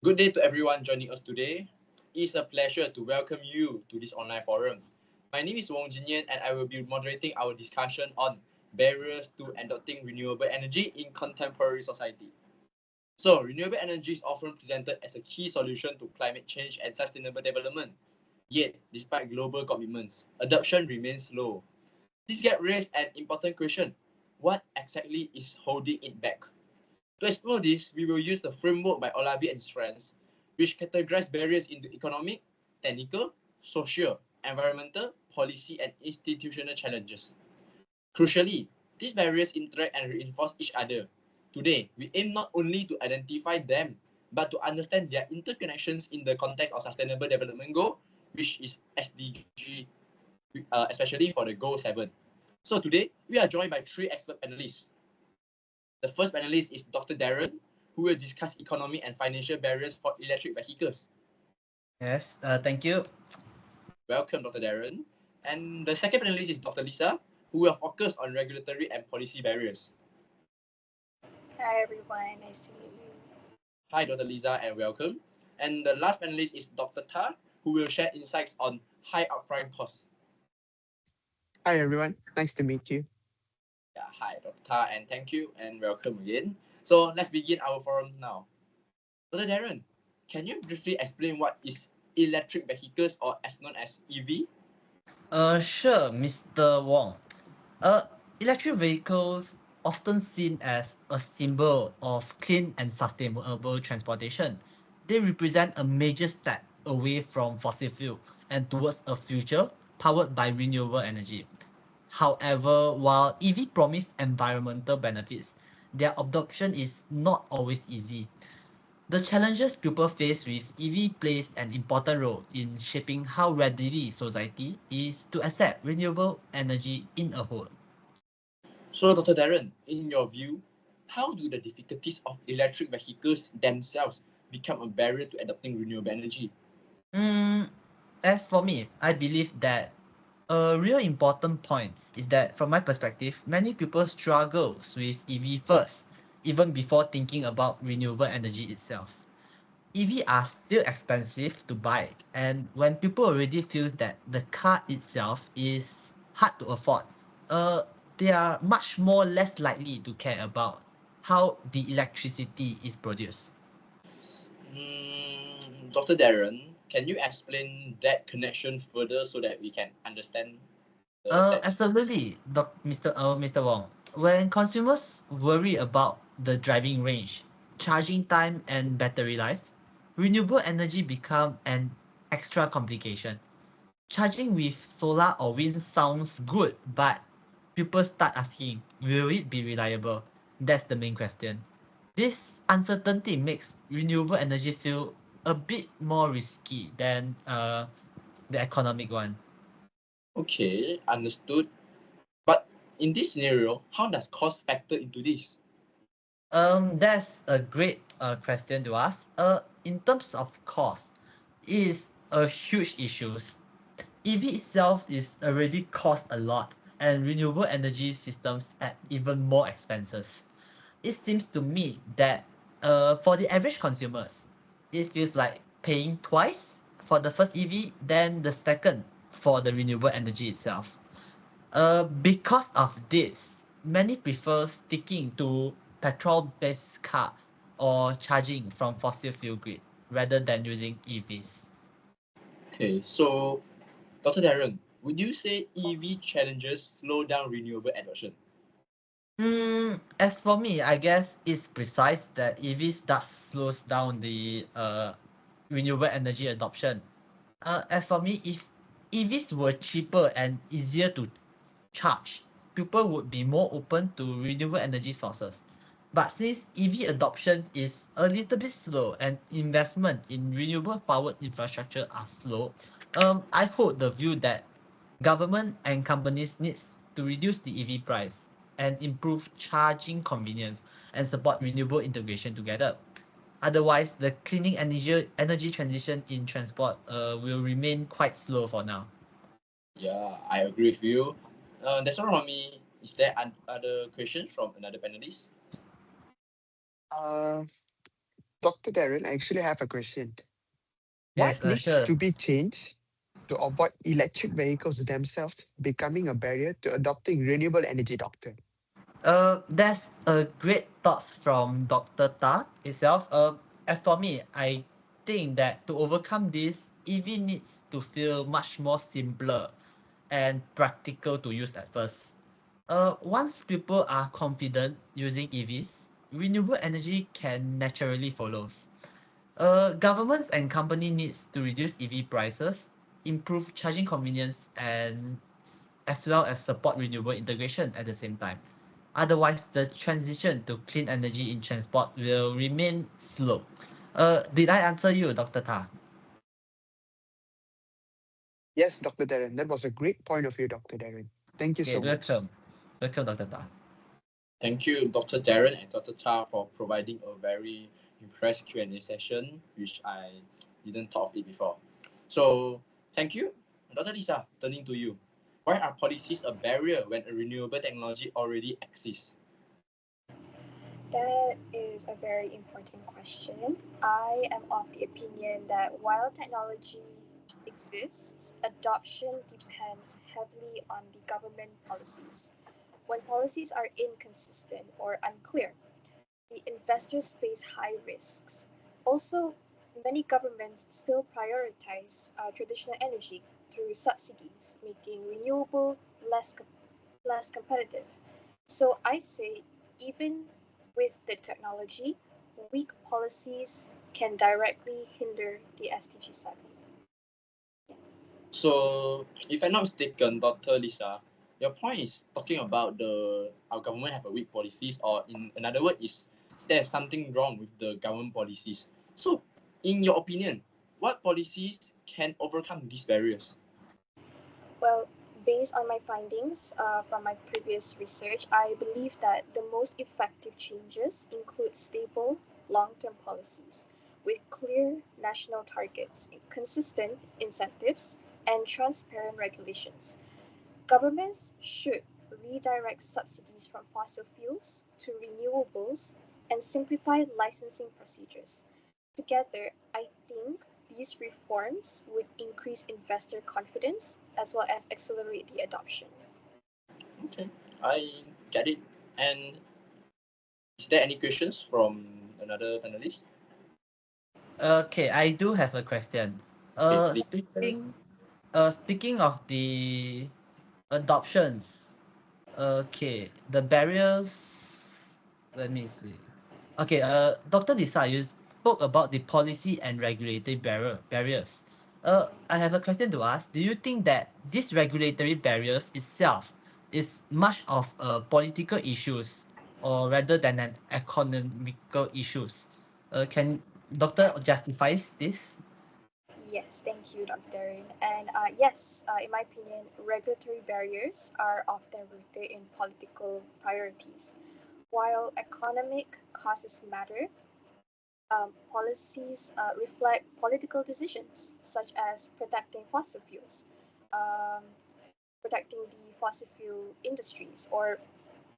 Good day to everyone joining us today. It's a pleasure to welcome you to this online forum. My name is Wong Jin Yen and I will be moderating our discussion on barriers to adopting renewable energy in contemporary society. So, renewable energy is often presented as a key solution to climate change and sustainable development. Yet, despite global commitments, adoption remains slow. This gets raised an important question. What exactly is holding it back? To explore this, we will use the framework by Olavi and his friends, which categorize barriers into economic, technical, social, environmental, policy, and institutional challenges. Crucially, these barriers interact and reinforce each other. Today, we aim not only to identify them, but to understand their interconnections in the context of Sustainable Development Goal, which is SDG, especially for the Goal 7. So today, we are joined by three expert panelists. The first panelist is Dr. Darren, who will discuss economic and financial barriers for electric vehicles. Yes, thank you. Welcome, Dr. Darren. And the second panelist is Dr. Lisa, who will focus on regulatory and policy barriers. Hi everyone, nice to meet you. Hi, Dr. Lisa, and welcome. And the last panelist is Dr. Ta, who will share insights on high upfront costs. Hi everyone, nice to meet you. Yeah, hi, Dr. Ta, and thank you and welcome again. So let's begin our forum now. Dr. Darren, can you briefly explain what is electric vehicles or as known as EV? Sure, Mr. Wong. Uh, Electric vehicles often seen as a symbol of clean and sustainable transportation. They represent a major step away from fossil fuel and towards a future powered by renewable energy. However, while EV promise environmental benefits, their adoption is not always easy. The challenges people face with EV plays an important role in shaping how readily society is to accept renewable energy in a whole. So, Dr. Darren, in your view, how do the difficulties of electric vehicles themselves become a barrier to adopting renewable energy? Mm, as for me, I believe that a real important point is that from my perspective, many people struggles with EV first, even before thinking about renewable energy itself. EV are still expensive to buy, and when people already feels that the car itself is hard to afford, uh, they are much more less likely to care about how the electricity is produced. Dr. Darren, can you explain that connection further so that we can understand that? Absolutely, Mr. Wong. When consumers worry about the driving range, charging time, and battery life, renewable energy become an extra complication. Charging with solar or wind sounds good, but people start asking, will it be reliable? That's the main question. This uncertainty makes renewable energy feel a bit more risky than the economic one. Okay, understood. But in this scenario, how does cost factor into this? That's a great question to ask. In terms of cost, it is a huge issue. EV itself is already cost a lot, and renewable energy systems add even more expenses. It seems to me that for the average consumers, it feels like paying twice for the first EV, then the second for the renewable energy itself. Because of this, many prefer sticking to petrol-based car or charging from fossil fuel grid rather than using EVs. Okay, so Dr. Darren, would you say EV challenges slow down renewable adoption? As for me, I guess it's precise that EVs does slows down the renewable energy adoption. As for me, if EVs were cheaper and easier to charge, people would be more open to renewable energy sources. But since EV adoption is a little bit slow and investment in renewable powered infrastructure are slow, I hold the view that government and companies needs to reduce the EV price and improve charging convenience and support renewable integration together. Otherwise, the cleaning energy transition in transport will remain quite slow for now. Yeah, I agree with you. That's all from me. Is there other questions from another panelist? Uh, Dr. Darren, I actually have a question. What Yes, needs sure. to be changed to avoid electric vehicles themselves becoming a barrier to adopting renewable energy, Doctor? That's a great thoughts from Dr. Ta itself. As for me, I think that to overcome this, EV needs to feel much more simpler and practical to use at first. Once people are confident using EVs, renewable energy can naturally follow. Governments and company needs to reduce EV prices, improve charging convenience, and as well as support renewable integration at the same time. Otherwise, the transition to clean energy in transport will remain slow. Did I answer you, Dr. Ta? Yes, Dr. Darren, that was a great point of view, Dr. Darren. Thank you Okay, so much. welcome. Welcome, Dr. Ta. Thank you, Dr. Darren and Dr. Ta, for providing a very impressed Q&A session, which I didn't thought of it before. So, thank you. Dr. Lisa, turning to you. Why are policies a barrier when a renewable technology already exists? That is a very important question. I am of the opinion that while technology exists, adoption depends heavily on the government policies. When policies are inconsistent or unclear, the investors face high risks. Also, many governments still prioritize traditional energy through subsidies, making renewable less competitive. So I say, even with the technology, weak policies can directly hinder the SDG 7. Yes. So, if I'm not mistaken, Dr. Lisa, your point is talking about the our government have a weak policies, or in another word, is there's something wrong with the government policies. So, in your opinion, what policies can overcome these barriers? Well, based on my findings from my previous research, I believe that the most effective changes include stable, long term policies with clear national targets, consistent incentives, and transparent regulations. Governments should redirect subsidies from fossil fuels to renewables and simplify licensing procedures. Together, I think these reforms would increase investor confidence as well as accelerate the adoption. Okay, I get it. And is there any questions from another panelist? Okay, I do have a question. Okay, Uh, please. speaking, speaking of the adoptions, okay, the barriers. Let me see. Okay, Dr. Lisa, you spoke about the policy and regulatory barriers. I have a question to ask. Do you think that these regulatory barriers itself is much of a political issues or rather than an economical issues? Can Doctor justifies this? Yes, thank you, Dr. Darren. And yes, in my opinion, regulatory barriers are often rooted in political priorities. While economic causes matter, policies reflect political decisions, such as protecting fossil fuels, um, protecting the fossil fuel industries, or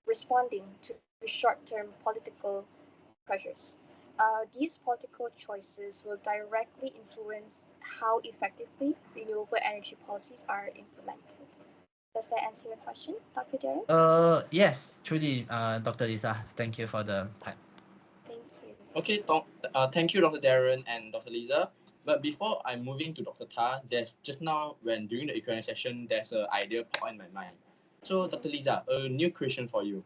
responding to short term political pressures. These political choices will directly influence how effectively renewable energy policies are implemented. Does that answer your question, Dr. Darren? Yes, truly, Dr. Lisa. Thank you for the time. Thank you. Okay, thank you, Dr. Darren and Dr. Lisa. But before I'm moving to Dr. Ta, there's just now when during the Q&A session, there's an idea pop in my mind. So, Dr. Lisa, a new question for you.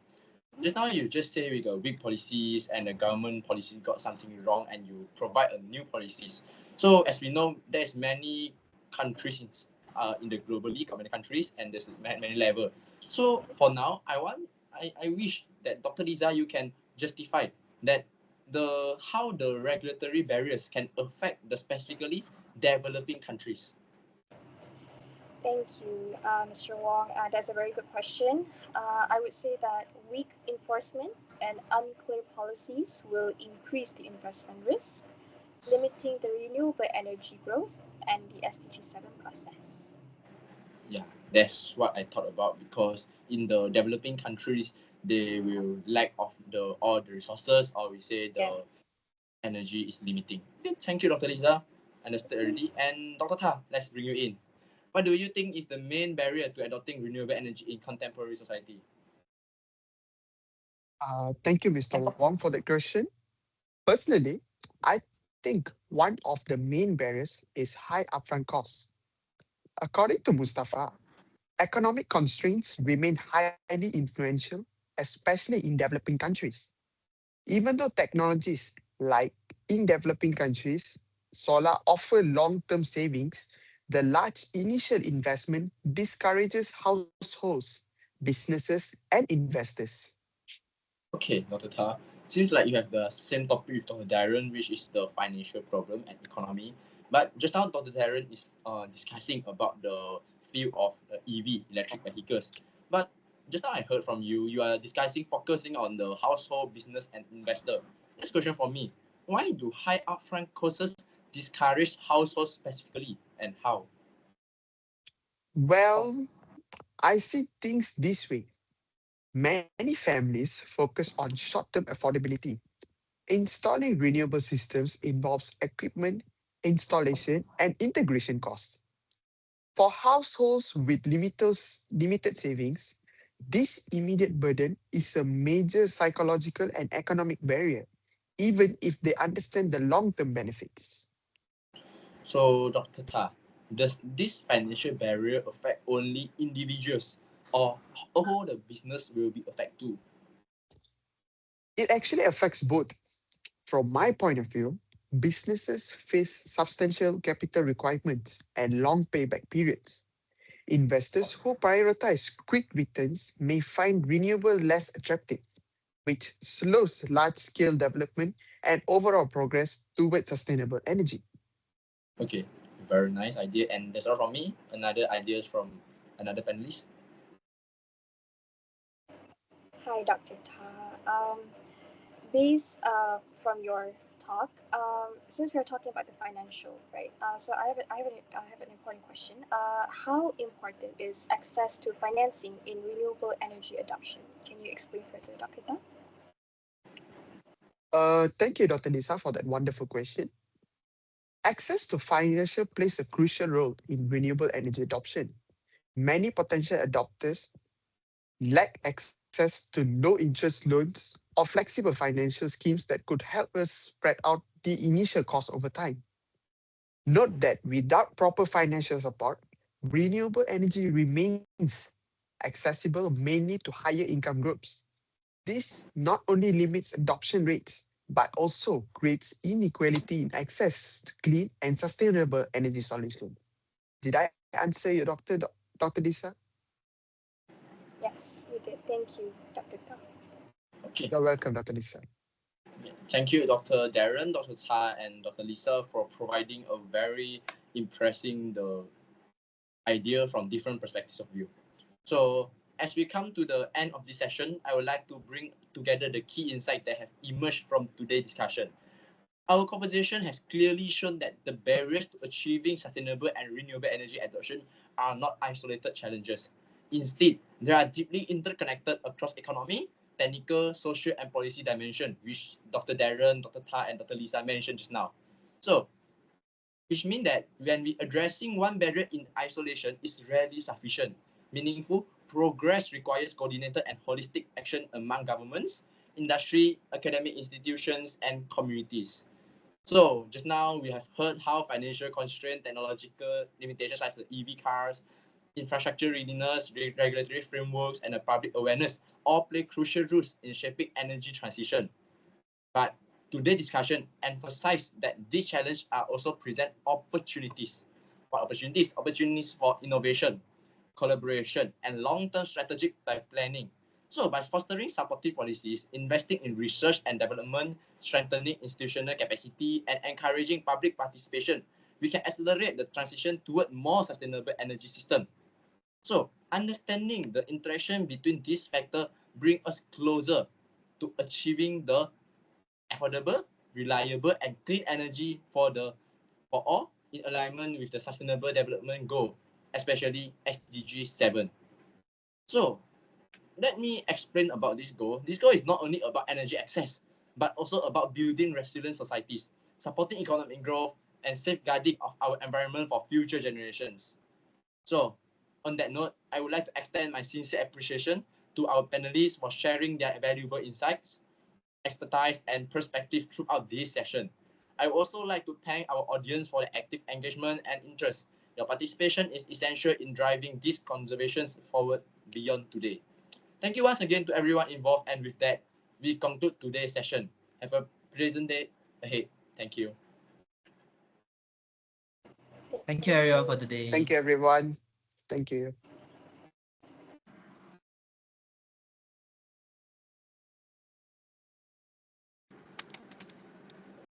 Just now you just say we got weak policies and the government policy got something wrong and you provide a new policies. So as we know, there's many countries in the globally got many countries and there's many level. So for now, I wish that Dr. Lisa you can justify that the how the regulatory barriers can affect the specifically developing countries. Thank you, Mr. Wong. That's a very good question. I would say that weak enforcement and unclear policies will increase the investment risk, limiting the renewable energy growth and the SDG 7 process. Yeah, that's what I thought about because in the developing countries they will lack of the all the resources or we say the Yeah. energy is limiting. Okay, thank you, Dr. Lisa. Understood already. And Dr. Ta, let's bring you in. What do you think is the main barrier to adopting renewable energy in contemporary society? Thank you, Mr. Wong, for that question. Personally, I think one of the main barriers is high upfront costs. According to Mustafa, economic constraints remain highly influential, especially in developing countries. Even though technologies like in developing countries, solar offer long term savings, the large initial investment discourages households, businesses, and investors. Okay, Dr. Ta. Seems like you have the same topic with Dr. Darren, which is the financial problem and economy. But just now, Dr. Darren is discussing about the field of EV, electric vehicles. But just now I heard from you, you are discussing focusing on the household, business, and investor. This question for me: why do high upfront costs discourage households specifically, and how? Well, I see things this way. Many families focus on short term affordability. Installing renewable systems involves equipment, installation, and integration costs. For households with limited savings, this immediate burden is a major psychological and economic barrier, even if they understand the long term benefits. So, Dr. Ta, does this financial barrier affect only individuals or all the business will be affected too? It actually affects both. From my point of view, businesses face substantial capital requirements and long payback periods. Investors who prioritize quick returns may find renewable less attractive, which slows large scale development and overall progress towards sustainable energy. Okay, very nice idea. And that's all from me. Another ideas from another panelist. Hi, Dr. Ta. Based from your talk, since we're talking about the financial, right? So I have an important question. How important is access to financing in renewable energy adoption? Can you explain further, Dr. Ta? Thank you, Dr. Lisa, for that wonderful question. Access to financial plays a crucial role in renewable energy adoption. Many potential adopters lack access to low interest loans or flexible financial schemes that could help us spread out the initial cost over time. Note that without proper financial support, renewable energy remains accessible mainly to higher income groups. This not only limits adoption rates, but also creates inequality in access to clean and sustainable energy solutions. Did I answer your Dr. Lisa? Yes, you did. Thank you, Dr. Ta. Okay, You're welcome, Dr. Lisa. thank you, Dr. Darren, Dr. Ta, and Dr. Lisa for providing a very impressing the idea from different perspectives of view. So as we come to the end of this session, I would like to bring together the key insights that have emerged from today's discussion. Our conversation has clearly shown that the barriers to achieving sustainable and renewable energy adoption are not isolated challenges. Instead, they are deeply interconnected across economy, technical, social, and policy dimension, which Dr. Darren, Dr. Ta, and Dr. Lisa mentioned just now. So, which means that when we addressing one barrier in isolation is rarely sufficient. Meaningful progress requires coordinated and holistic action among governments, industry, academic institutions, and communities. So just now we have heard how financial constraint, technological limitations such as the EV cars, infrastructure readiness, regulatory frameworks, and the public awareness all play crucial roles in shaping energy transition. But today's discussion emphasizes that these challenges are also present opportunities. What opportunities? Opportunities for innovation, collaboration, and long-term strategic planning. So by fostering supportive policies, investing in research and development, strengthening institutional capacity, and encouraging public participation, we can accelerate the transition toward more sustainable energy system. So understanding the interaction between these factors bring us closer to achieving the affordable, reliable, and clean energy for all in alignment with the Sustainable Development Goal, especially SDG 7. So let me explain about this goal. This goal is not only about energy access, but also about building resilient societies, supporting economic growth, and safeguarding of our environment for future generations. So, on that note, I would like to extend my sincere appreciation to our panelists for sharing their valuable insights, expertise, and perspective throughout this session. I would also like to thank our audience for their active engagement and interest. Your participation is essential in driving these conservations forward beyond today. Thank you once again to everyone involved, and with that, we conclude today's session. Have a pleasant day ahead. Thank you. Thank you everyone for today. Thank you, everyone. Thank you.